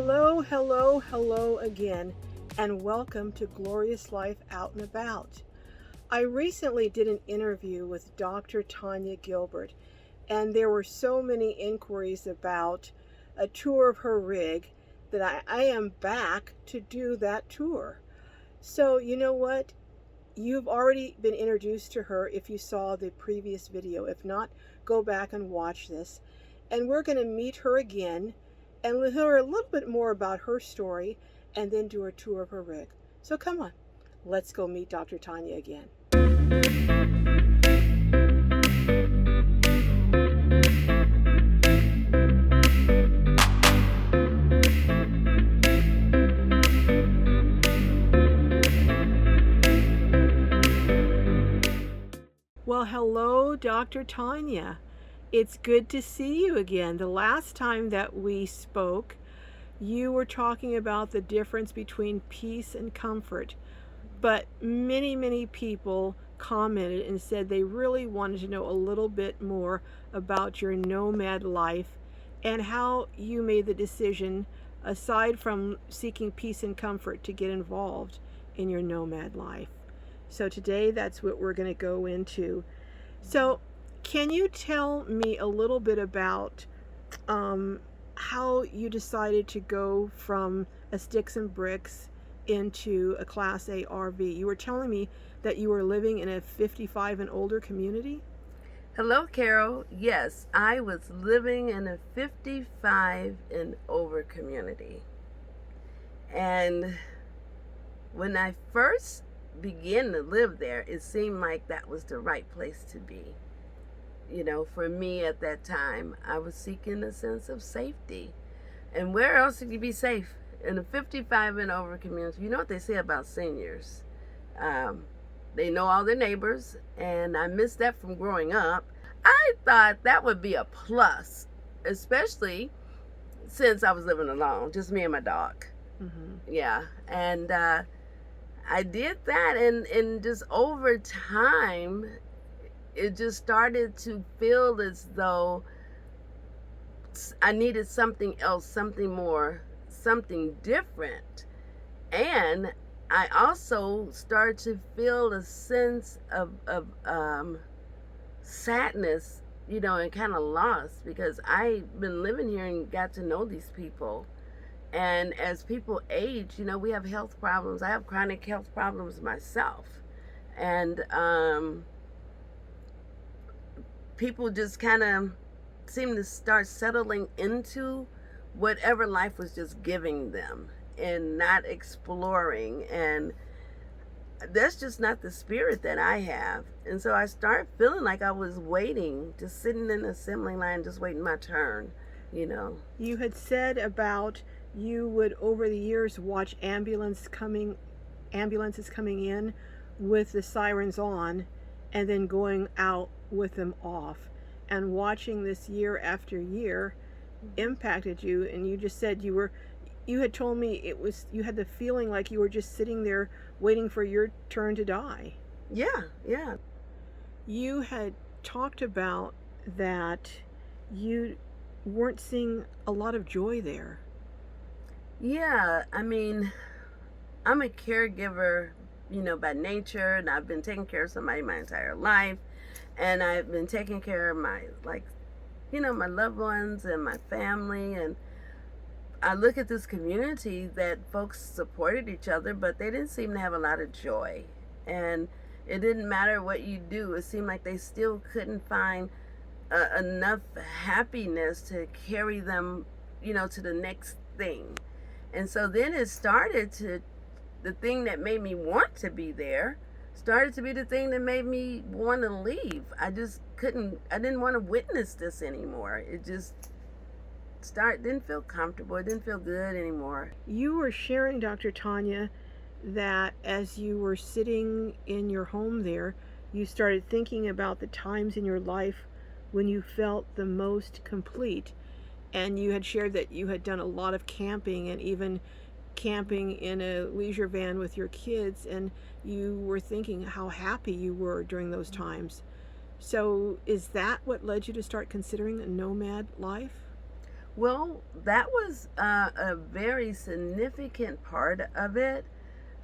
Hello, hello, hello again, and welcome to Glorious Life Out and About. I recently did an interview with Dr. Tanya Gilbert, and there were so many inquiries about a tour of her rig that I am back to do that tour. So, you know what? You've already been introduced to her if you saw the previous video. If not, go back and watch this. And we're going to meet her again and learn a little bit more about her story and then do a tour of her rig. So come on, let's go meet Dr. Tanya again. Well, hello, Dr. Tanya. It's good to see you again. The last time that we spoke, you were talking about the difference between peace and comfort. But many people commented and said they really wanted to know a little bit more about your nomad life and how you made the decision, aside from seeking peace and comfort, to get involved in your nomad life. So today that's what we're going to go into. So can you tell me a little bit about how you decided to go from a sticks and bricks into a Class A RV? You were telling me that you were living in a 55 and older community? Hello, Carol. Yes, I was living in a 55 and over community. And when I first began to live there, it seemed like that was the right place to be. You know, for me at that time, I was seeking a sense of safety. And where else could you be safe? In a 55 and over community. You know what they say about seniors? They know all their neighbors, and I missed that from growing up. I thought that would be a plus, especially since I was living alone, just me and my dog. Mm-hmm. Yeah, and I did that, and just over time, it just started to feel as though I needed something else, something more, something different. And I also started to feel a sense of sadness, you know, and kind of lost, because I've been living here and got to know these people. And as people age, you know, we have health problems. I have chronic health problems myself. And people just kind of seem to start settling into whatever life was just giving them and not exploring. And that's just not the spirit that I have. And so I started feeling like I was waiting, just sitting in the assembly line, just waiting my turn, you know. You had said about you would, over the years, watch ambulances coming in with the sirens on and then going out with them off, and watching this year after year impacted you. And you just said you had told me you had the feeling like you were just sitting there waiting for your turn to die. Yeah. You had talked about that you weren't seeing a lot of joy there. Yeah, I mean, I'm a caregiver, you know, by nature, and I've been taking care of somebody my entire life, and I've been taking care of my, like, you know, my loved ones and my family. And I look at this community that folks supported each other, but they didn't seem to have a lot of joy. And it didn't matter what you do. It seemed like they still couldn't find enough happiness to carry them, you know, to the next thing. And so then it started to, the thing that made me want to be there started to be the thing that made me want to leave. I didn't want to witness this anymore. It just didn't feel comfortable. It didn't feel good anymore. You were sharing, Dr. Tanya, that as you were sitting in your home there, you started thinking about the times in your life when you felt the most complete. And you had shared that you had done a lot of camping, and even camping in a leisure van with your kids, and you were thinking how happy you were during those times. So is that what led you to start considering a nomad life? Well, that was a very significant part of it.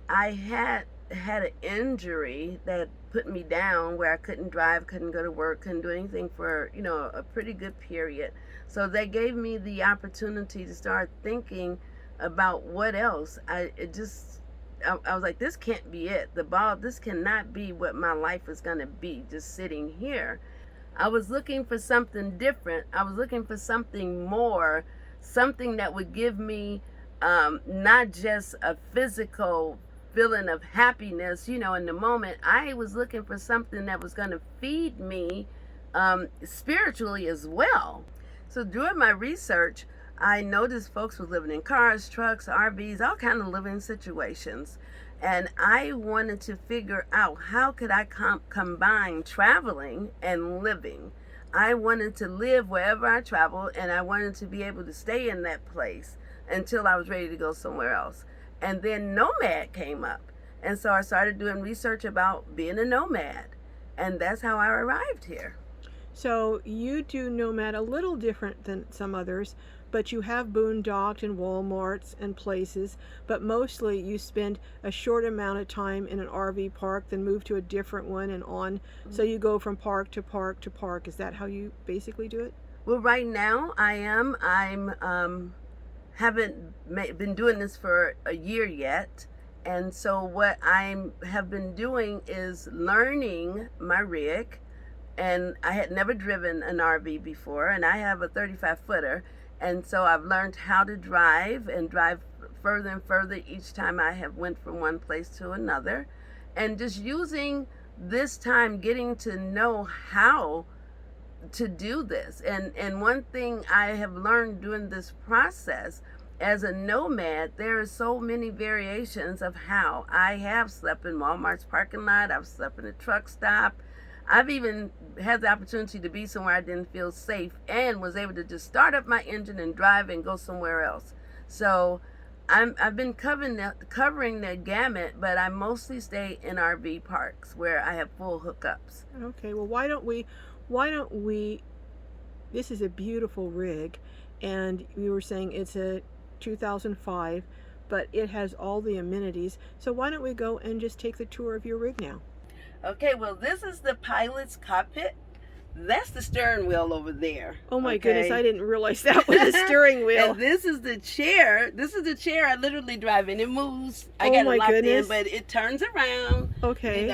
I had an injury that put me down where I couldn't drive, couldn't go to work, couldn't do anything for, a pretty good period. So they gave me the opportunity to start thinking about what else. I was like, this can't be it. This cannot be what my life is going to be, just sitting here. I was looking for something different. I was looking for something more, something that would give me not just a physical feeling of happiness, in the moment. I was looking for something that was going to feed me spiritually as well. So during my research, I noticed folks were living in cars, trucks, RVs, all kind of living situations. And I wanted to figure out how could I combine traveling and living. I wanted to live wherever I traveled, and I wanted to be able to stay in that place until I was ready to go somewhere else. And then Nomad came up. And so I started doing research about being a nomad. And that's how I arrived here. So you do Nomad a little different than some others, but you have boondocked in Walmarts and places, but mostly you spend a short amount of time in an RV park, then move to a different one and on. Mm-hmm. So you go from park to park to park. Is that how you basically do it? Well, right now I'm haven't been doing this for a year yet. And so what I have been doing is learning my rig. And I had never driven an RV before, and I have a 35-footer. And so I've learned how to drive and drive further and further each time I have went from one place to another. And just using this time getting to know how to do this. And one thing I have learned during this process as a nomad, there are so many variations of how. I have slept in Walmart's parking lot. I've slept in a truck stop. I've even had the opportunity to be somewhere I didn't feel safe and was able to just start up my engine and drive and go somewhere else. So I've been covering the gamut, but I mostly stay in RV parks where I have full hookups. Okay, well, why don't we, this is a beautiful rig, and you were saying it's a 2005, but it has all the amenities. So why don't we go and just take the tour of your rig now? Okay, well, this is the pilot's cockpit. That's the steering wheel over there. Oh my goodness, I didn't realize that was a steering wheel. And this is the chair. This is the chair I literally drive in. It moves. I got it locked in, but it turns around. Okay.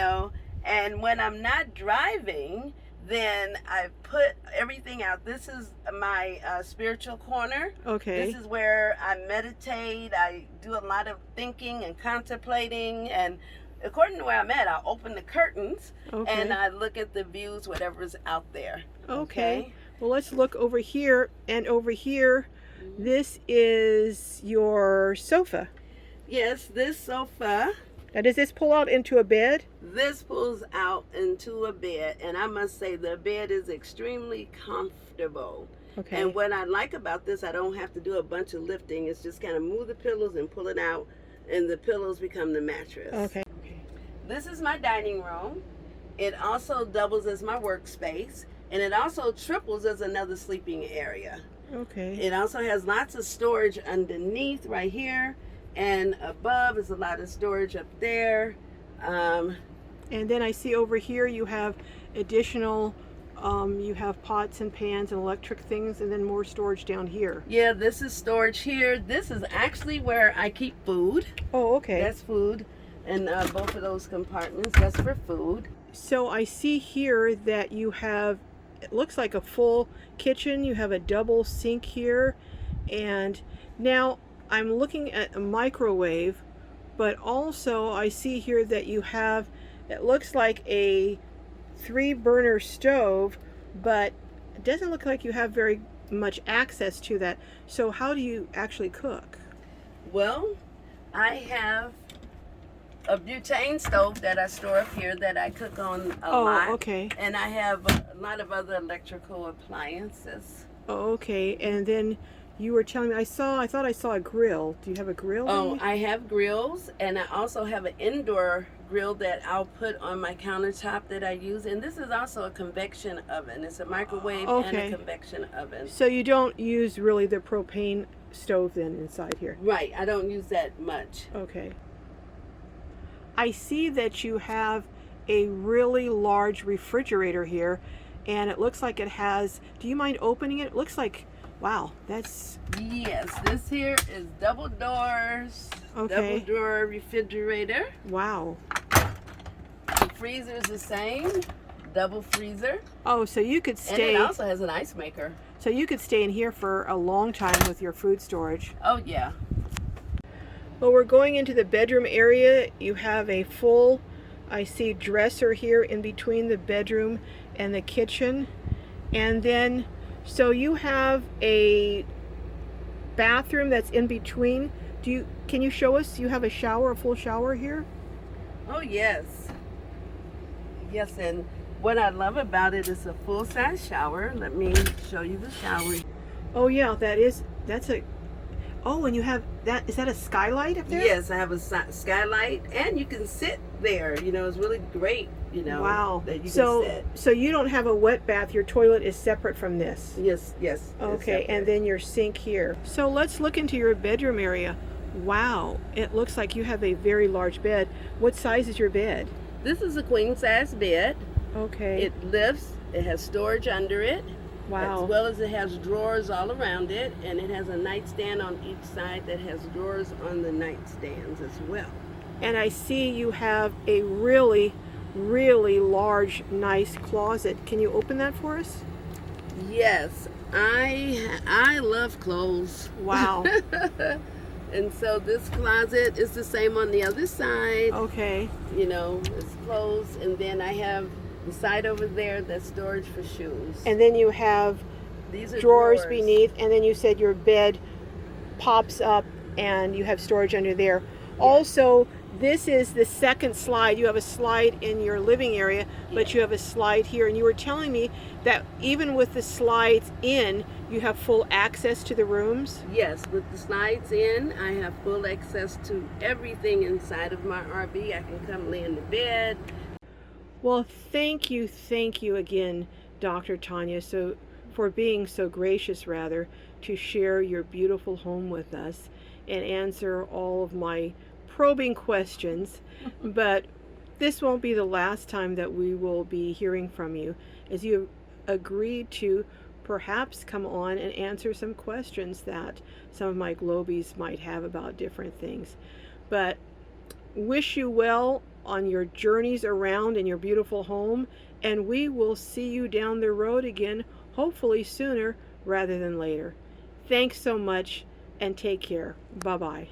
And when I'm not driving, then I put everything out. This is my spiritual corner. Okay. This is where I meditate. I do a lot of thinking and contemplating, and according to where I'm at, I open the curtains and I look at the views, whatever's out there. Okay. Well, let's look over here. And over here, this is your sofa. Yes, this sofa. Now, does this pull out into a bed? This pulls out into a bed, and I must say the bed is extremely comfortable. Okay. And what I like about this, I don't have to do a bunch of lifting. It's just kind of move the pillows and pull it out, and the pillows become the mattress. Okay. This is my dining room. It also doubles as my workspace, and it also triples as another sleeping area. Okay. It also has lots of storage underneath right here, and above is a lot of storage up there. And then I see over here you have additional, you have pots and pans and electric things, and then more storage down here. Yeah, this is storage here. This is actually where I keep food. Oh, okay. That's food. And both of those compartments, that's for food. So I see here that you have, it looks like a full kitchen. You have a double sink here. And now I'm looking at a microwave, but also I see here that you have, it looks like a 3-burner stove, but it doesn't look like you have very much access to that. So how do you actually cook? Well, I have a butane stove that I store up here that I cook on a lot. Oh, okay. And I have a lot of other electrical appliances. Oh, okay. And then you were telling me, I thought I saw a grill. Do you have a grill? Oh, I have grills, and I also have an indoor grill that I'll put on my countertop that I use. And this is also a convection oven. It's a microwave and Okay. a convection oven. So you don't use really the propane stove then inside here? Right, I don't use that much. Okay. I see that you have a really large refrigerator here, and it looks like it has, do you mind opening it? It looks like, wow, that's... Yes, this here is double doors, Okay. double door refrigerator. Wow. The freezer is the same, double freezer. Oh, so you could And stay, it also has an ice maker. so you could stay in here for a long time with your food storage. Oh yeah. Well, we're going into the bedroom area. You have a full, I see, dresser here in between the bedroom and the kitchen. And then, so you have a bathroom that's in between. Can you show us, you have a shower, a full shower here? Oh yes. Yes, and what I love about it is a full-size shower. Let me show you the shower. Oh yeah, that's a, oh, and you have that, is that a skylight up there? Yes, I have a skylight, and you can sit there. You know, it's really great, you know, Wow. that you can So, sit. so you don't have a wet bath, your toilet is separate from this? Yes, yes. it's Okay, and separate. then your sink here. So let's look into your bedroom area. Wow, it looks like you have a very large bed. What size is your bed? This is a queen-size bed. Okay. It lifts. It has storage under it. Wow. As well as it has drawers all around it, and it has a nightstand on each side that has drawers on the nightstands as well. And I see you have a really, really large, nice closet. Can you open that for us? Yes, I love clothes. Wow. And so this closet is the same on the other side. Okay. You know, it's clothes, and then I have the side over there that's storage for shoes. And then you have These are drawers beneath, and then you said your bed pops up and you have storage under there. Also, this is the second slide. You have a slide in your living area, but you have a slide here. And you were telling me that even with the slides in, you have full access to the rooms? Yes, with the slides in, I have full access to everything inside of my RV. I can come lay in the bed. Well, thank you again, Dr. Tanya, for being so gracious, rather, to share your beautiful home with us and answer all of my probing questions. But this won't be the last time that we will be hearing from you, as you agreed to perhaps come on and answer some questions that some of my globies might have about different things. But wish you well on your journeys around in your beautiful home, and we will see you down the road again, hopefully sooner rather than later. Thanks so much, and take care. Bye-bye.